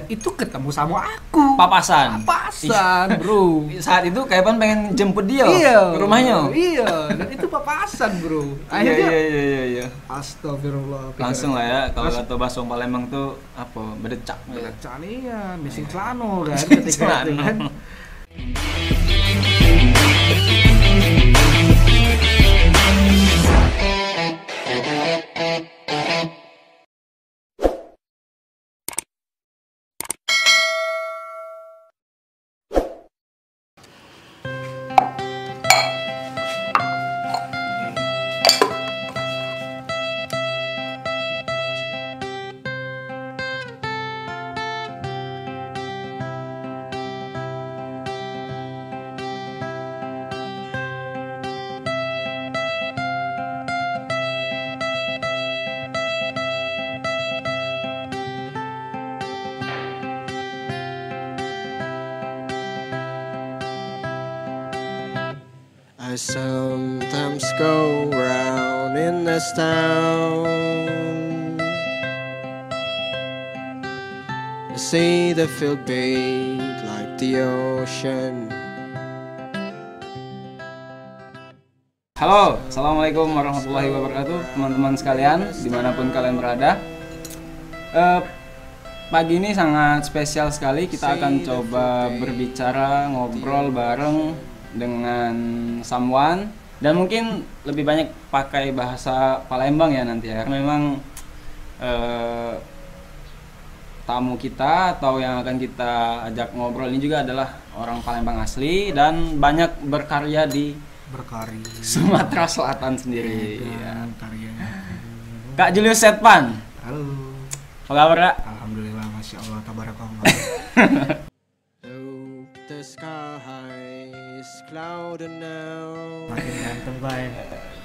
itu ketemu sama aku. Papasan. Bro. Saat itu Kak Evan pengen jemput dia ke rumahnya. Iya, dan itu papasan, Bro. Akhirnya iya. Astagfirullah. Langsung lah ya, kalau kata bahasa Palembang tuh apa? Bedecak. Bedecak ya, missing celano kan ketika itu kan. I sometimes go round in this town. I see the field big like the ocean. Halo, assalamualaikum warahmatullahi wabarakatuh, teman-teman sekalian dimanapun kalian berada. Pagi ini sangat spesial sekali. Kita akan coba berbicara, ngobrol bareng dengan someone, dan mungkin lebih banyak pakai bahasa Palembang ya nanti ya, karena memang tamu kita atau yang akan kita ajak ngobrol ini juga adalah orang Palembang asli dan banyak berkarya di Sumatera Selatan sendiri. Ya. Kak Julius Setpan. Halo. Apa kabar, Kak? Alhamdulillah, masya Allah, tabarakallah. The sky is clouded now. Makin ganteng baik.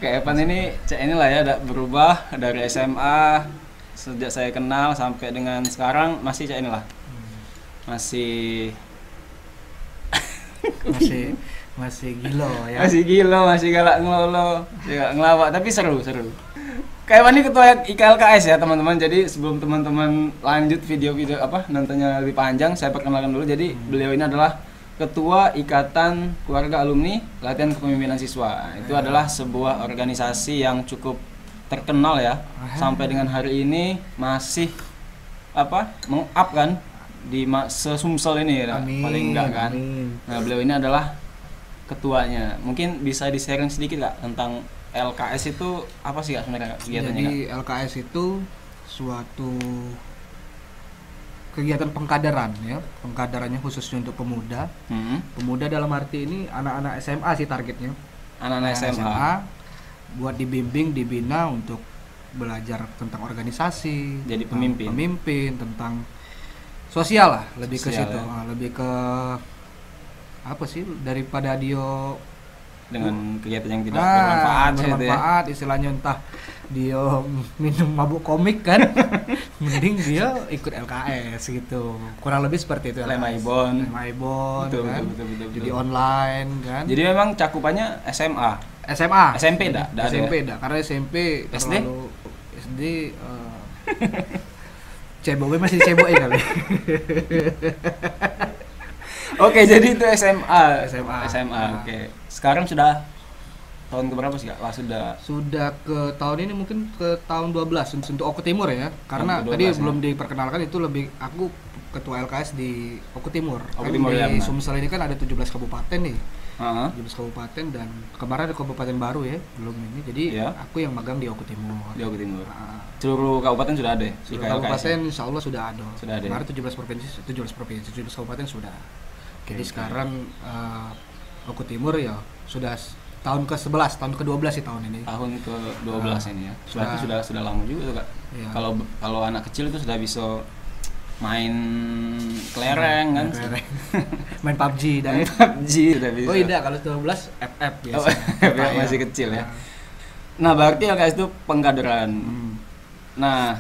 Kak Evan ini lah ya, berubah dari SMA sejak saya kenal sampai dengan sekarang masih lah. Masih gilo ya. Masih gilo, masih galak ngelolo, masih galak ngelawak, tapi seru. Kak Evan ini ketua IKLKS ya teman-teman. Jadi sebelum teman-teman lanjut video-video nontonnya lebih panjang, saya perkenalkan dulu. Jadi beliau ini adalah Ketua Ikatan Keluarga Alumni Latihan Kepemimpinan Siswa. Itu adalah sebuah organisasi yang cukup terkenal ya. Sampai dengan hari ini masih meng-up kan di se-Sumsel ini ya. Paling enggak kan. Amin. Nah, beliau ini adalah ketuanya. Mungkin bisa di-sharing sedikit Kak tentang LKS itu apa sih Kak sebenarnya kegiatannya? Jadi Kak? LKS itu suatu kegiatan pengkaderan ya, pengkaderannya khususnya untuk pemuda. Pemuda dalam arti ini anak-anak SMA sih targetnya. Anak-anak SMA buat dibimbing, dibina untuk belajar tentang organisasi, jadi pemimpin tentang sosial lah, lebih ke situ, ya. Lebih ke apa sih daripada dia dengan kegiatan yang tidak bermanfaat ya. Istilahnya entah dia minum mabuk komik kan. Mending dia ikut LKS gitu, kurang lebih seperti itu. Lemaibon kan? Betul. Jadi online kan. Jadi memang cakupannya SMA SMP dah karena SMP SD terlalu SD cebok masih cebok ya kali. Oke, jadi itu SMA. Oke. Sekarang sudah tahun keberapa sih Kak? Wah, sudah ke tahun ini mungkin ke tahun 12 untuk Oku Timur ya. Karena tadi belum diperkenalkan, itu lebih aku ketua LKS di Oku Timur. Di Sumsel ini kan ada 17 kabupaten nih. 17 kabupaten dan kemarin ada kabupaten baru ya, belum ini. Jadi aku yang magang di Oku Timur. Seluruh kabupaten sudah ada ya? Seluruh kabupaten insya Allah sudah ada. Kemarin 17 kabupaten sudah. Jadi sekarang Oku Timur ya sudah tahun ke-11, tahun ke-12 sih tahun ini. Tahun ke-12 ini ya. Berarti sudah lama juga tuh Kak. Iya. Kalau anak kecil itu sudah bisa main kelereng kan. Main PUBG dan sudah bisa. Oh iya, kalau 12 FF biasa. FF masih kecil ya. Nah, berarti LKS itu pengkaderan. Nah,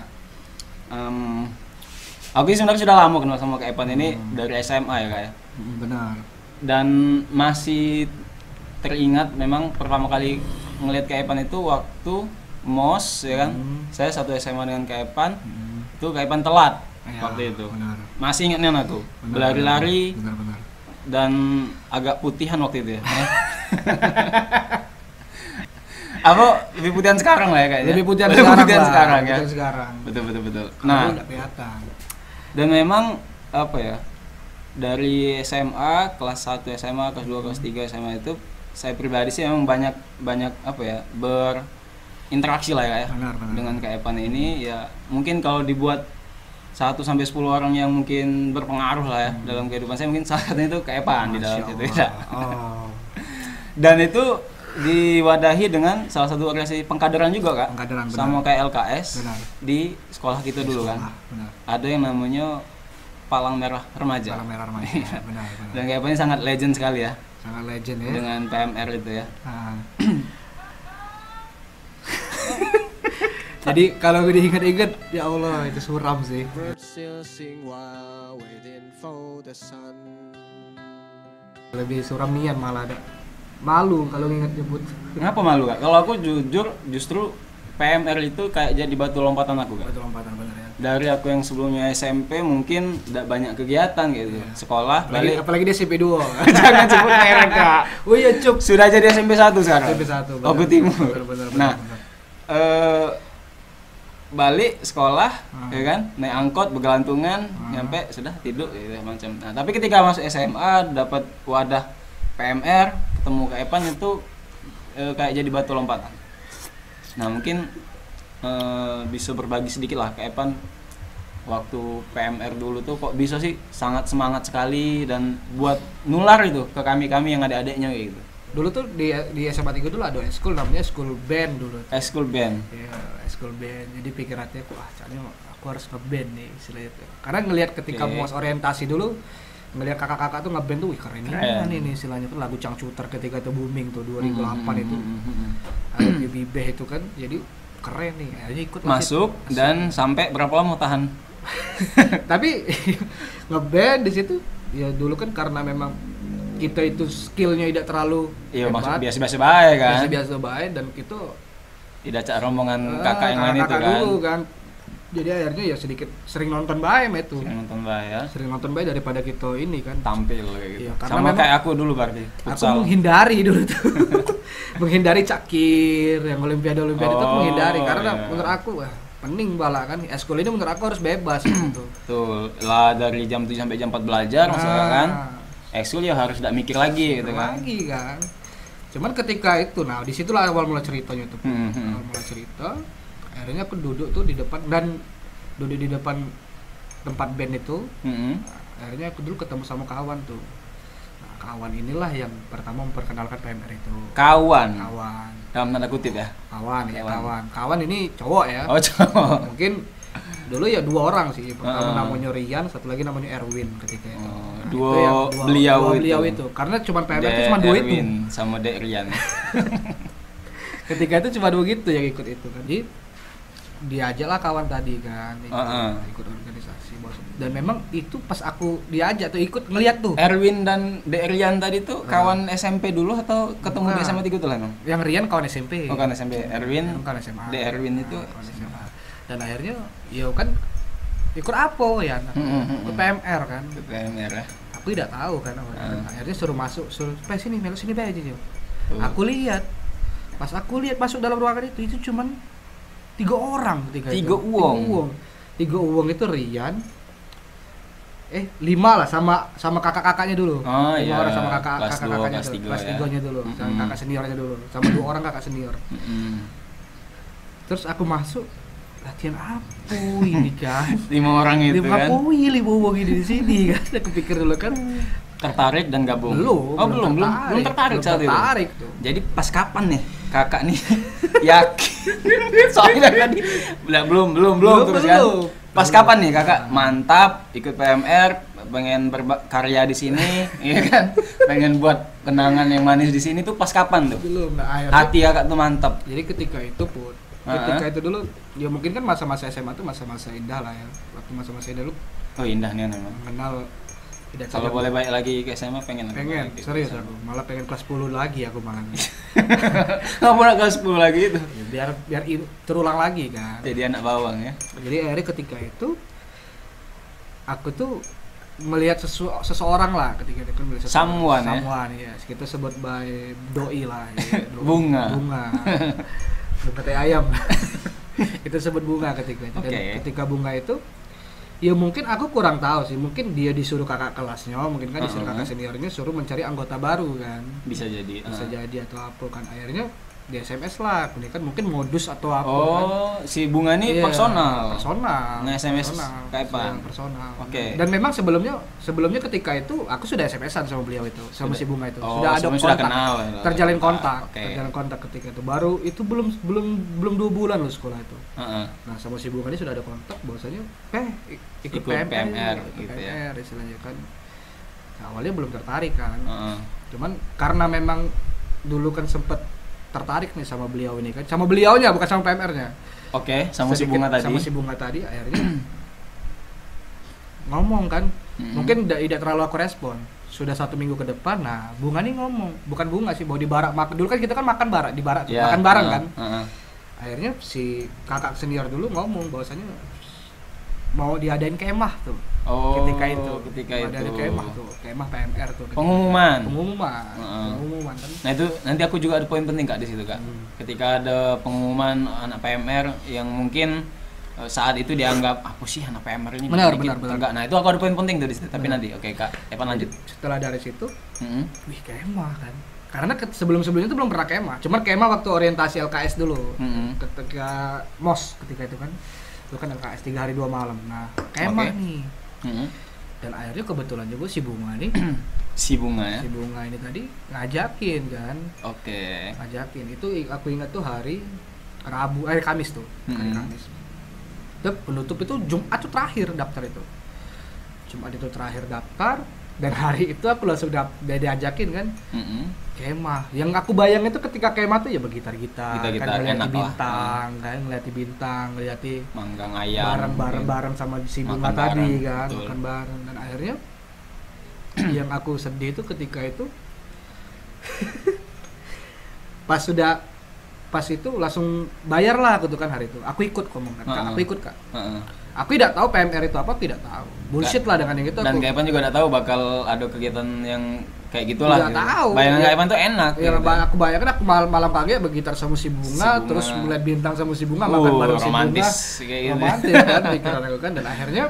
aku sebenarnya sudah lama kenal sama Kak Evan ini dari SMA ya Kak ya. Benar. Dan masih teringat memang pertama kali ngelihat Kak Evan itu waktu MOS ya kan. Saya satu SMA dengan Kak Evan. Itu Kak Evan telat waktu itu. Benar. Masih ingatnya aku. Berlari-lari. Benar. Dan agak putihan waktu itu ya. Apa lebih putihan sekarang lah ya kayaknya. Lebih putihan sekarang ya. Betul. Nah, nggak kelihatan. Dan memang apa ya? Dari SMA kelas 1 SMA, kelas 2, kelas 3 SMA itu saya pribadi sih memang banyak apa ya? Berinteraksi lah ya. Benar. Dengan Kak Epan ini ya mungkin kalau dibuat 1 sampai 10 orang yang mungkin berpengaruh lah ya dalam kehidupan saya, mungkin salah satunya itu Kak Epan di dalam situ ya. Dan itu diwadahi dengan salah satu organisasi pengkaderan juga Kak. Pengkaderan, benar. Sama kayak LKS. Benar. Di sekolah kita dulu kan. Benar. Ada yang namanya Palang Merah Remaja. Benar. Dan Kak Epan ini sangat legend sekali ya. Sangat legend ya. Dengan PMR itu ya. Jadi kalau diingat-ingat, ya Allah itu suram sih. Lebih suram nian malah ada. Malu kalau ingat nyebut. Kenapa malu Kak? Kalau aku jujur justru PMR itu kayak jadi batu lompatan aku Kak. Batu lompatan benar ya. Dari aku yang sebelumnya SMP mungkin tidak banyak kegiatan gitu. Sekolah apalagi dia SMP 2. Jangan sebut merek Kak. Oh iya Cuk. Sudah jadi SMP 1 sekarang. SMP 1. Oku Timur. Nah, balik sekolah ya kan, naik angkot bergelantungan nyampe sudah tidur gitu macam. Nah, tapi ketika masuk SMA dapat wadah PMR, ketemu Kak Epan itu kayak jadi batu lompatan. Nah, mungkin bisa berbagi sedikit lah Kak Epan waktu PMR dulu tuh kok bisa sih sangat semangat sekali dan buat nular itu ke kami-kami yang adik-adiknya kayak gitu. Dulu tuh di SMA 3 dulu ada eskul namanya eskul band dulu. Eskul band. Iya, eskul band. Jadi pikirannya caranya aku harus ngeband nih istilahnya. Karena ngelihat ketika mau orientasi dulu, ngelihat kakak-kakak tuh ngeband tuh wih keren ini istilahnya tuh lagu Cangcuter ketika itu booming tuh 2008 itu. Ada Bibeh itu kan. Jadi keren nih. Akhirnya ikut masuk dan sampai berapa lama tahan? Tapi ngeband di situ ya dulu kan karena memang kita itu skillnya tidak terlalu hebat, biasa-biasa baik kan, biasa-biasa baik dan itu tidak cak rombongan kakak yang lain itu kan. Dulu kan jadi akhirnya ya sedikit sering nonton baik itu sering nonton baik daripada kita ini kan tampil kayak gitu iya, sama kayak aku dulu berarti aku menghindari dulu tuh menghindari cakir yang olimpiade itu menghindari karena menurut aku pening bala kan eskul ini menurut aku harus bebas gitu tuh lah dari jam 7 sampai jam 4 belajar maksudnya kan ekskul ya harus tidak mikir lagi gitu kan. Lagi kan. Cuman ketika itu, nah disitulah awal mula ceritanya tuh. Awal mula cerita, akhirnya aku duduk tuh di depan dan duduk di depan tempat band itu. Akhirnya aku dulu ketemu sama kawan tuh. Nah, kawan inilah yang pertama memperkenalkan PMR itu. Kawan. Dalam tanda kutip ya. Kawan ini cowok ya. Oh cowok. Mungkin dulu ya 2 orang sih. Pertama namanya Rian, satu lagi namanya Erwin ketika itu. Dua beliau itu. Karena cuma PMR itu cuma 2 itu. Sama Dek Rian. Ketika itu cuma 2 gitu yang ikut itu kan. Jadi diajaklah kawan tadi kan ikut organisasi bos. Dan memang itu pas aku diajak tuh ikut ngeliat tuh. Erwin dan Dek Rian tadi tuh kawan SMP dulu atau ketemu di SMA 3 tuh lah emang? Yang Rian kawan SMP. Oh kawan SMP. Erwin kawan SMA. Dek Erwin itu SMA. Dan akhirnya ya kan ikut apa ya ke PMR kan. Ke PMR ya. Aku tidak tahu kan akhirnya suruh masuk sini melu sini aja Jo. Aku lihat pas aku lihat masuk dalam ruangan itu cuman 3 orang ketika itu. 3 uang itu Rian 5 lah sama kakak-kakaknya dulu. 5 orang sama kakak-kakaknya kelas 3-nya dulu, sama kakak seniornya dulu, sama 2 orang kakak senior. Terus aku masuk latihan apa ini kan 5 orang itu kan 5 uang ini di sini kan aku pikir dulu kan tertarik dan gabung belum tertarik saat itu tuh. Jadi pas kapan nih kakak nih yakin soalnya tadi belum terus kan pas kapan nih kakak mantap ikut PMR pengen berkarya di sini ya kan pengen buat kenangan yang manis di sini tuh pas kapan tuh belum hati kakak tuh mantap. Jadi ketika itu pun ketika itu dulu ya mungkin kan masa-masa SMA tuh masa-masa indah lah ya. Waktu masa-masa indah lu indah nih memang kenal kalau boleh balik lagi ke SMA pengen serius aku malah pengen kelas 10 lagi aku malah nggak mau kelas 10 lagi itu ya, biar terulang lagi kan jadi anak bawang ya. Jadi akhirnya ketika itu aku tuh melihat seseorang lah ketika itu kan melihat someone ya kita sebut by doi lah ya. bunga bunga teh ayam kita sebut bunga ketika itu. Dan ketika bunga itu ya mungkin aku kurang tahu sih, mungkin dia disuruh kakak kelasnya, mungkin kan disuruh kakak seniornya suruh mencari anggota baru kan, bisa jadi atau apa kan, akhirnya di SMS lah, ini kan mungkin modus atau apa kan. Si bunga ini personal nge-SMS kayak apa? Personal. Dan memang sebelumnya ketika itu aku sudah SMS-an sama beliau itu, sama si bunga itu. Sudah ada kontak. Kenal, terjalin kontak ketika itu. Baru itu belum 2 bulan loh sekolah itu. Nah, sama si bunga ini sudah ada kontak bahwasanya ikut PMR gitu ya. Istilahnya kan. Nah, awalnya belum tertarik kan. Cuman karena memang dulu kan sempet tertarik nih sama beliau ini kan, sama beliaunya bukan sama PMR-nya. Sama si bunga tadi akhirnya ngomong kan, mungkin tidak terlalu aku respon. Sudah 1 minggu ke depan, nah bunga nih ngomong, bukan bunga sih, bawa di barak makan dulu kan, kita kan makan barak di barak makan bareng kan. Akhirnya si kakak senior dulu ngomong bahwasanya mau diadain kemah tuh. Ketika itu ada kemah PMR tuh. Pengumuman kan. Nah itu nanti aku juga ada poin penting Kak di situ Kak. Ketika ada pengumuman anak PMR yang mungkin saat itu dianggap apa sih anak PMR ini benar. Nah itu aku ada poin penting tuh di situ. Tapi nanti Kak, Evan lanjut. Setelah dari situ, wih kemah kan. Karena sebelum-sebelumnya itu belum pernah kemah. Cuma kemah waktu orientasi LKS dulu. Ketika MOS ketika itu kan. Itu kan LKS 3 hari 2 malam. Nah, kemah nih. Dan akhirnya kebetulan juga si bunga nih si bunga ini tadi ngajakin kan. Ngajakin itu aku ingat tuh hari Kamis tuh. Hari Kamis. Penutup itu Jumat tuh terakhir daftar itu. Jumat itu terakhir daftar dan hari itu aku langsung diajakin kan. Kemah. Yang aku bayang itu ketika kemah tuh ya bergitar-gitar kan, ngeliati bintang kan, ngeliati manggang ayam bareng sama si bunga tadi kan, makan bareng. Dan akhirnya yang aku sedih itu ketika itu pas itu langsung bayar lah aku tuh kan hari itu. Aku ikut ngomong kan, aku ikut Kak. Aku tidak tahu PMR itu apa, tidak tahu. Bullshit lah dengan yang itu. Dan Kak Evan juga tidak tahu bakal ada kegiatan yang kayak gitulah. Tidak tahu. Bayangan Kak Evan tuh enak. Ya, gitu. Aku bayangkan aku malam pagi bergitar sama si bunga, terus melihat bintang sama si bunga, makan bareng si bunga. Romantis kayak gitu. Romantis kan pikiran aku kan, dan akhirnya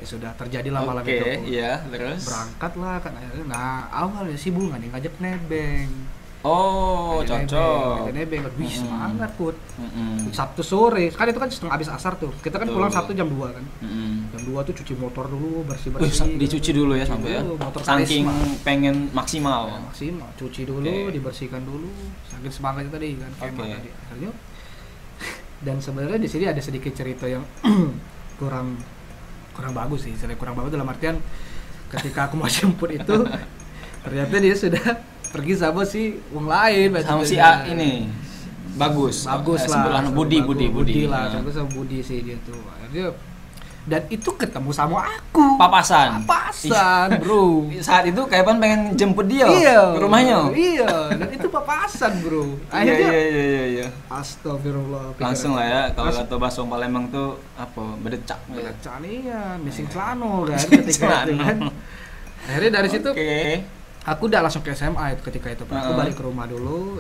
ya sudah terjadilah malam itu. Iya, terus berangkat lah kan akhirnya. Nah, awalnya si bunga nih ngajak nebeng. Cocok. Nebeng. Wih, semangat Put. Sabtu sore, kan itu kan setengah habis asar tuh. Kita kan pulang Sabtu jam 2 kan. Jam 2 tuh cuci motor dulu, bersih-bersih. Dicuci dulu ya sampai ya. Saking pengen maksimal. Cuci dulu, dibersihkan dulu. Saking semangatnya tadi kan kemah tadi. Akhirnya dan sebenarnya di sini ada sedikit cerita yang kurang bagus sih. Kurang bagus dalam artian ketika aku mau jemput itu ternyata dia sudah pergi sama si wong lain, sama si A ini bagus lah, Budi lah, sama Budi sih dia tuh. Akhirnya dan itu ketemu sama aku papasan bro. Saat itu Kak Evan pengen jemput dia ke rumahnya. Dan itu papasan bro. Akhirnya iya. Astagfirullah, langsung lah ya kalau kata bahasa Palembang tuh apa bedecak iya, missing celano kan ketika itu kan. Akhirnya dari situ aku udah langsung ke SMA itu ketika itu. Aku balik ke rumah dulu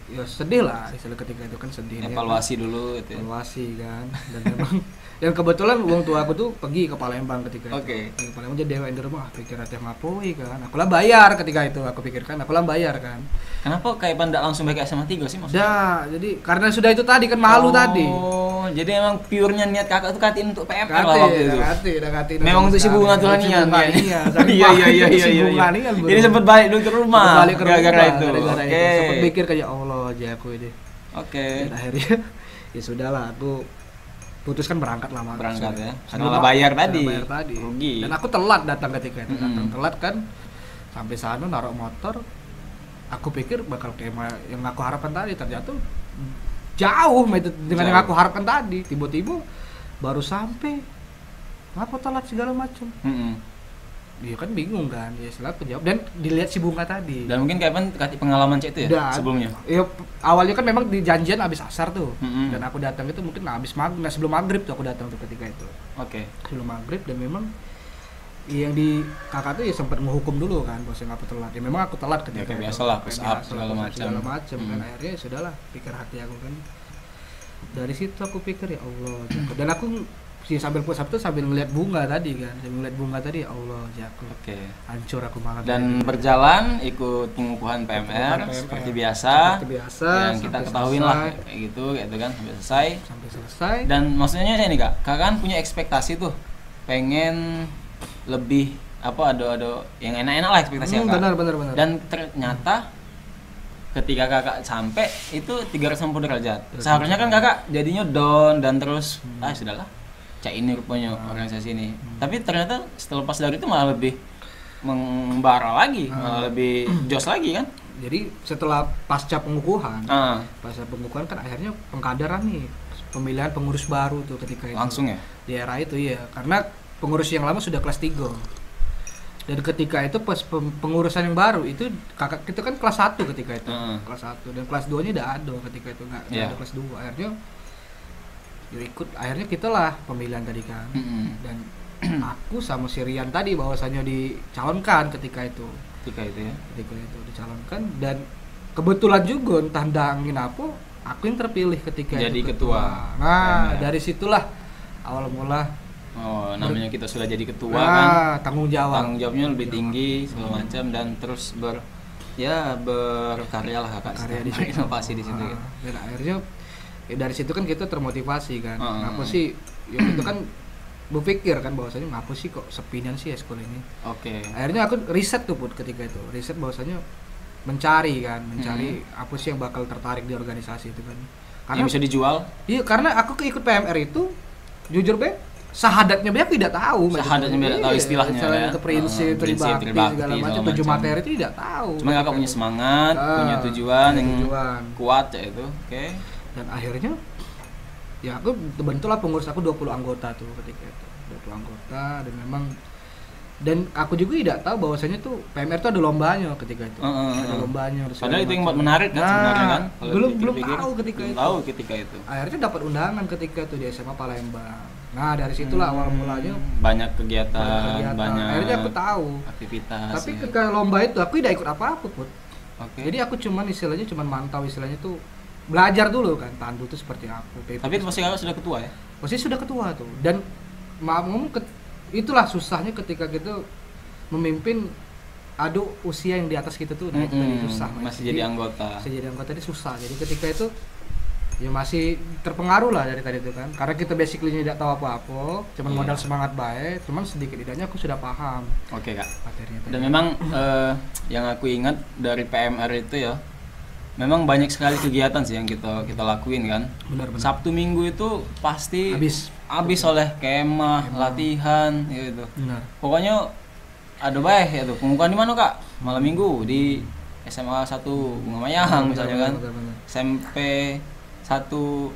ya sedih lah istilah ketika itu kan, sedih evaluasi ya, dulu itu ya. Evaluasi kan, dan memang dan kebetulan wong tua aku tuh pergi ke Palembang ketika itu. Ke Palembang jadi dewa di rumah, pikir teh ngapoi kan. Aku lah bayar ketika itu, aku pikirkan aku lah bayar kan. Kenapa kayak Evan enggak langsung balik ke SMA 3 sih maksudnya? Jadi karena sudah itu tadi kan malu tadi. Jadi emang pure-nya niat kakak tuh katiin untuk PMR lah waktu itu. Katiin. Memang untuk si bunga tuh niat. Iya. Jadi sempat balik dulu ke rumah. Gara-gara itu. Sempat mikir kayak Allah aja aku ini. Dan akhirnya ya sudahlah, aku putuskan berangkat lah. Berangkat ya. Karena bayar tadi. Rugi. Dan aku telat datang ketika itu. Telat kan. Sampai sana naruh motor. Aku pikir bakal kayak yang aku harapkan tadi, ternyata jauh dengan yang aku harapkan tadi. Tiba-tiba baru sampai ngapa telat segala macam. Dia kan bingung kan, ya setelah aku jawab dan dilihat si bunga tadi. Dan mungkin Kak Evan kasih pengalaman itu ya sebelumnya. Ya awalnya kan memang di janjian habis asar tuh. Dan aku datang itu mungkin sebelum maghrib tuh aku datang tuh ketika itu. Sebelum maghrib, dan memang yang di kakak tuh ya sempat menghukum dulu kan bahwasanya aku telat. Ya memang aku telat ketika kayak biasalah push up segala macam kan. Akhirnya ya sudahlah, pikir hati aku kan. Dari situ aku pikir ya Allah, dan aku sambil push up tuh sambil ngeliat bunga tadi kan, ya Allah Jaku. Hancur aku malam. Dan berjalan ikut pengukuhan PMR seperti biasa yang kita ketahui lah kayak gitu kan sampai selesai. Dan maksudnya ini Kak kan punya ekspektasi tuh pengen lebih ada yang enak-enak lah ekspektasi Kak. Benar. Dan ternyata ketika Kakak sampai itu 360 derajat. Seharusnya kan Kakak jadinya down dan terus sudahlah. Cak ini rupanya organisasi ini. Tapi ternyata setelah pas dari itu malah lebih membara lagi, malah lebih jos lagi kan. Jadi setelah pasca pengukuhan kan akhirnya pengkaderan nih, pemilihan pengurus baru tuh ketika itu. Langsung ya? Di era itu ya, karena pengurus yang lama sudah kelas 3. Dan ketika itu pas pengurusan yang baru itu kakak kita kan kelas 1 ketika itu. Kelas 1 dan kelas 2-nya udah ada ketika itu enggak ada kelas 2. Akhirnya kita lah pemilihan tadi kan. Dan aku sama si Rian tadi bahwasannya dicalonkan ketika itu dicalonkan, dan kebetulan juga entah angin apa aku yang terpilih ketika jadi itu ketua. Nah dari situlah awal mula namanya kita sudah jadi ketua kan, tanggung jawabnya lebih tinggi segala macam, dan terus berkarya lah Kakak, inovasi di situ. Dan akhirnya dari situ kan kita termotivasi kan. Ngapa sih itu kan berpikir kan bahwasanya ngapa sih kok sepinan sih eskul ini. Akhirnya aku riset tuh ketika itu bahwasanya mencari apa sih yang bakal tertarik di organisasi itu kan, karena yang bisa dijual. Iya, karena aku ikut PMR itu jujur sahadatnya aku tidak tahu. Istilahnya ya. Prinsip pribadi segala macam, 7 materi itu tidak tahu. Cuma Kakak punya semangat, punya tujuan yang kuat ya itu. Dan akhirnya ya aku terbentuklah pengurus, aku 20 anggota tuh ketika itu, 20 anggota. Dan aku juga tidak tahu bahwasanya tuh PMR tuh ada lombanya ketika itu. Ada lombanya. Padahal itu yang buat menarik kan sebenarnya kan. Belum tahu ketika itu. itu. Akhirnya dapat undangan ketika itu di SMA Palembang. Nah dari situlah awal mulanya banyak kegiatan. Akhirnya aku tahu aktivitas. Tapi ketika lomba itu aku tidak ikut apa-apa Put. Jadi aku cuman mantau tuh, belajar dulu kan tandu itu seperti apa. Tapi posisi Kakak sudah ketua ya? Posisi sudah ketua tuh. Dan maaf ngomong itulah susahnya ketika kita memimpin usia yang di atas kita tuh. Nah itu tadi susah. Masih jadi anggota itu susah. Jadi ketika itu ya masih terpengaruh lah dari tadi itu kan, karena kita basically tidak tahu apa-apa, cuman modal semangat baik, cuman sedikit tidaknya aku sudah paham. Kak. Materinya tadi. Dan memang yang aku ingat dari PMR itu ya, memang banyak sekali kegiatan sih yang kita lakuin kan. Benar. Sabtu Minggu itu pasti habis oleh kemah, latihan gitu. Benar. Pokoknya ada baik ya tuh. Pengukuhan di mana Kak? Malam Minggu di SMA 1 Bunga Mayang misalnya kan. Benar. SMP 1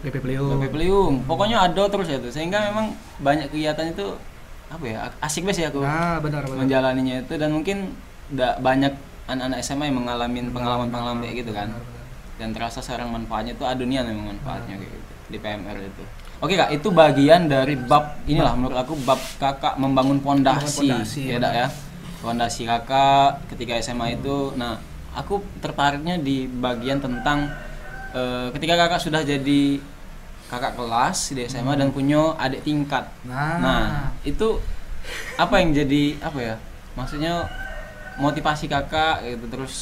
BP Peliung. Pokoknya ada terus ya tuh. Sehingga memang banyak kegiatan itu asik banget sih aku. Benar. Menjalaninya itu, dan mungkin banyak anak-anak SMA yang mengalami pengalaman kayak gitu kan. Dan terasa sekarang manfaatnya itu adunian memang manfaatnya kayak gitu di PMR itu. Kak, itu bagian dari bab inilah menurut aku bab Kakak membangun pondasi ya Dak ya. Pondasi Kakak ketika SMA itu. Nah, aku tertariknya di bagian tentang ketika Kakak sudah jadi kakak kelas di SMA dan punya adik tingkat. Nah, itu apa yang jadi maksudnya motivasi Kakak gitu, terus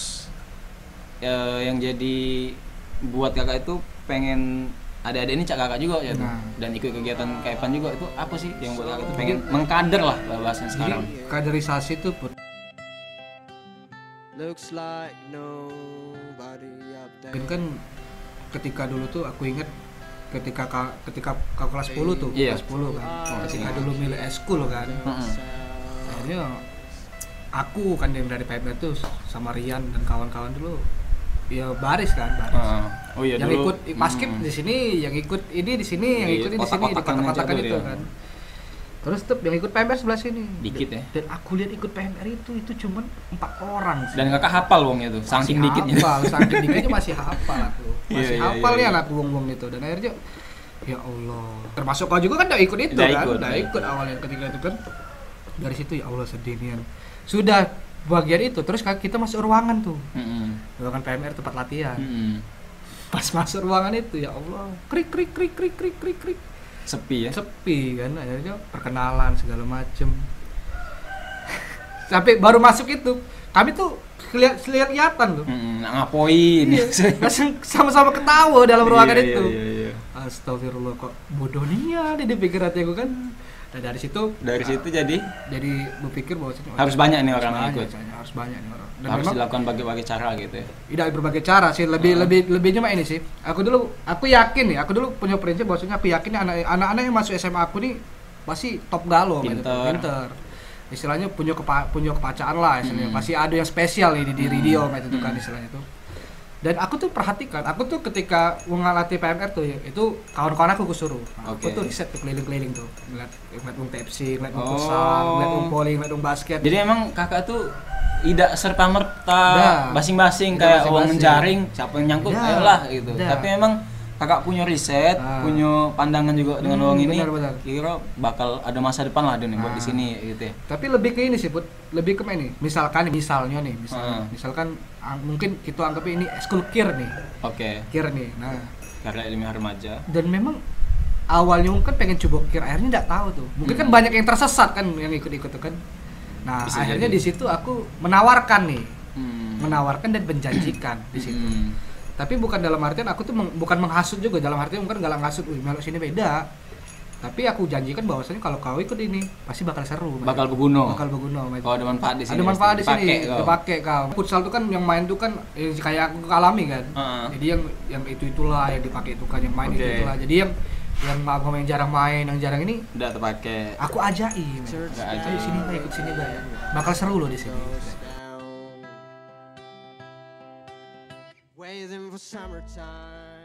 yang jadi buat Kakak itu pengen adik-adik ini cak Kakak juga ya dan ikut kegiatan KFAN juga, itu apa sih yang buat Kakak itu pengen mengkader lah bahasanya sekarang. Jadi kaderisasi itu Looks like nobody up there. Kan ketika dulu tuh aku ingat ketika kelas 10 tuh, kelas 10 kan. Ketika dulu milih eskul kan. Akhirnya aku kan dari PMR tuh sama Rian dan kawan-kawan dulu ya baris. Yang dulu, ikut paskib di sini, yang ikut ini di sini, yang ikut ini di sini, di kotak-kotakan itu kan. Terus tuh yang ikut PMR sebelah sini. Dikit ya. Dan aku lihat ikut PMR itu cuman 4 orang sih. Dan Kakak hafal wong itu, saking dikitnya. Saking dikitnya masih hafal aku. Hafal ya anak wong itu. Dan akhirnya ya Allah. Termasuk kau juga kan udah ikut itu kan. Udah ikut awalnya ketika itu kan. Dari situ ya Allah sedih nih. Sudah bagian itu terus kita masuk ruangan tuh. Ruangan PMR tempat latihan. Pas masuk ruangan itu ya Allah, krik. Sepi ya? Sepi kan, akhirnya perkenalan segala macem. Sampai baru masuk itu, kami tuh kelihatan tuh. Ngapain? Langsung sama-sama ketawa dalam ruangan itu. Iya. Astagfirullah, kok bodoh nih di pikir hati aku kan. Nah, dari situ jadi berpikir bahwa harus banyak nih orang yang ikut. Harus banyak nih orang. Dan harus memang, dilakukan berbagai cara gitu ya. Tidak berbagai cara sih, lebih cuma ini sih. Aku yakin nih, aku dulu punya prinsip bahwasanya aku yakin anak-anak yang masuk SMA aku nih pasti top galo, pinter. Istilahnya punya kepacaan lah istilahnya. Pasti ada yang spesial nih di diri dia gitu kan istilahnya itu. Dan aku tuh perhatikan, aku tuh ketika ngelatih PMR tuh ya, itu kawan-kawan aku suruh. Aku tuh riset tuh keliling-keliling tuh, ngeliat TFC, ngeliat futsal, ngeliat volley, ngeliat basket. Jadi emang kakak tuh tidak serta-merta basing-basing kayak uang menjaring, siapa yang nyangkut ayolah gitu. Tapi emang kakak punya riset, punya pandangan juga dengan uang ini. Benar. Kira bakal ada masa depan lah dia buat di sini gitu ya. Tapi lebih ke ini sih, Put. Lebih ke ini. Misalkan mungkin kita anggap ini ekskul kir nih. Oke. Kir nih. Nah, karya ilmiah remaja. Dan memang awalnya kan pengen coba kir, akhirnya enggak tahu tuh. Mungkin kan banyak yang tersesat kan yang ikut-ikut tuh kan. Nah, bisa akhirnya di situ aku menawarkan dan menjanjikan di situ. Tapi bukan dalam artian aku tuh bukan menghasut juga, dalam artian bukan galak ngasut, melok sini beda. Tapi aku janjikan bahwasanya kalau kau ikut ini pasti bakal seru. Bakal berguna. Oh, ada manfaat di sini. Ada manfaat di sini. Dipakai kau. Futsal tuh kan yang main tuh kan kayak aku alami kan. Jadi yang itulah yang dipakai itu kan, yang main itulah. Jadi yang aku yang jarang main, yang jarang ini udah terpakai. Aku ajain. Ayo sini Pak, ikut sini Pak. Bakal seru loh di sini. Waiting for summertime.